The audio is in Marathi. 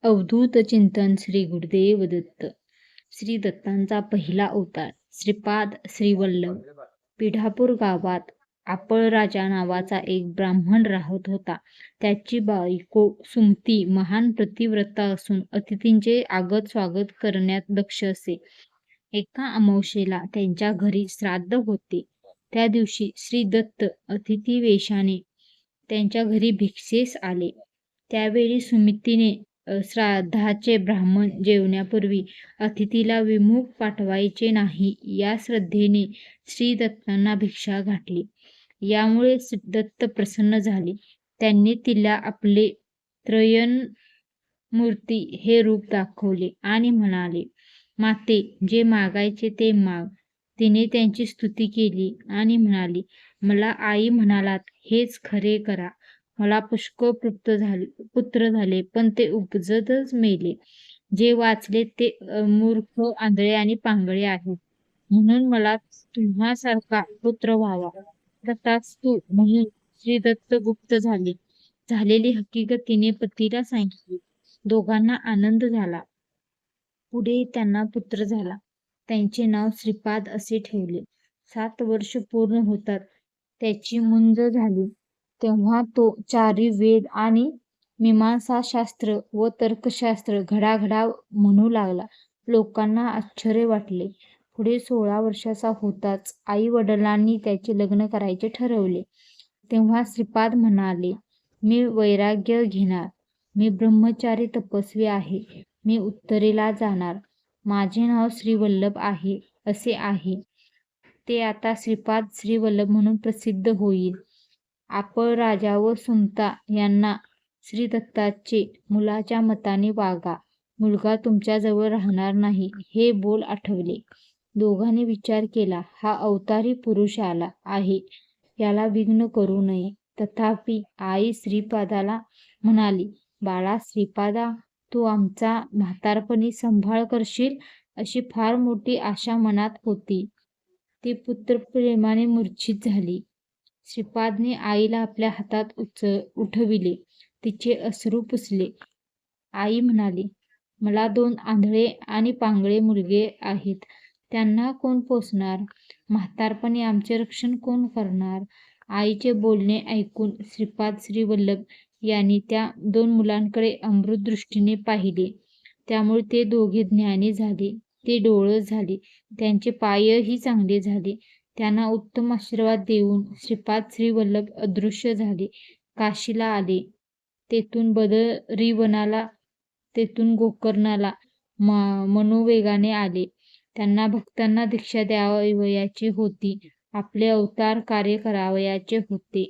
अवधूत चिंतन श्री गुरुदेव दत्त. श्री दत्तांचा पहिला अवतार श्रीपाद श्रीवल्लभ. पिढापूर गावात आपळराजा नावाचा एक ब्राह्मण राहत होता. त्याची बायको सुमती महान पतिव्रता असून अतिथींचे आगत स्वागत करण्यात दक्ष असे. एका अमावास्येला त्यांच्या घरी श्राद्ध होते. त्या दिवशी श्री दत्त अतिथी वेशाने त्यांच्या घरी भिक्षेस आले. त्यावेळी सुमतीने श्राद्धाचे ब्राह्मण जेवण्यापूर्वी अतिथीला विमुख पाठवायचे नाही या श्रद्धेने श्री दत्तांना भिक्षा घातली. यामुळे दत्त प्रसन्न झाले. त्यांनी तिला आपले त्रयणमूर्ती हे रूप दाखवले आणि म्हणाले, माते, जे मागायचे ते माग. तिने त्यांची स्तुती केली आणि म्हणाली, मला आई म्हणालात हेच खरे करा. मला पुष्कळ पुत्र झाले, पण ते उपजतच मेले. जे वाचले ते मूर्ख, आंधळे आणि पांगळे आहेत. म्हणून मला तुम्हासारखा पुत्र व्हावा. तथास्तु म्हणून श्री दत्त गुप्त झाले. झालेली हकीकत तिने पतीला सांगितली. दोघांना आनंद झाला. पुढे त्यांना पुत्र झाला. त्यांचे नाव श्रीपाद असे ठेवले. 7 वर्ष पूर्ण होतात त्याची मुंज झाली तेव्हा तो चारी वेद आणि मीमांसाशास्त्र व तर्कशास्त्र घडाघडा म्हणू लागला. लोकांना आश्चर्य वाटले. पुढे 16 वर्षाचा होताच आई वडिलांनी त्याचे लग्न करायचे ठरवले. तेव्हा श्रीपाद म्हणाले, मी वैराग्य घेणार. मी ब्रह्मचारी तपस्वी आहे. मी उत्तरेला जाणार. माझे नाव श्रीवल्लभ आहे असे आहे. ते आता श्रीपाद श्रीवल्लभ म्हणून प्रसिद्ध होईल. आपळराजा व सुमता यांना श्री दत्ताचे मुलाच्या मताने वागा. मुलगा तुमच्याजवळ राहणार नाही हे बोल आठवले. दोघांनी विचार केला, हा अवतारी पुरुष आला आहे, याला विघ्न करू नये. तथापि आई श्रीपादाला म्हणाली, बाळा श्रीपादा, तू आमचा म्हातारपणी सांभाळ करशील अशी फार मोठी आशा मनात होती. ती पुत्रप्रेमाने मूर्छित झाली. श्रीपादने आईला आपल्या हातात उठविले. तिचे अश्रू पुसले. आई म्हणाली, मला 2 आंधळे आणि पांगळे मुलगे आहेत. त्यांना कोण पोसणार? म्हातारपणी आमचे रक्षण कोण करणार? आईचे बोलणे ऐकून श्रीपाद श्रीवल्लभ यांनी त्या 2 मुलांकडे अमृत दृष्टीने पाहिले. त्यामुळे ते दोघे ज्ञानी झाले. ते डोळस झाले. त्यांचे पायही चांगले झाले. त्यांना उत्तम आशीर्वाद देऊन श्रीपाद श्रीवल्लभ अदृश्य झाले. काशीला आले. तेथून बदरीवनाला, तेथून गोकर्णाला मनोवेगाने आले. त्यांना भक्तांना दीक्षा द्यावयाची होती. आपले अवतार कार्य करावयाचे होते.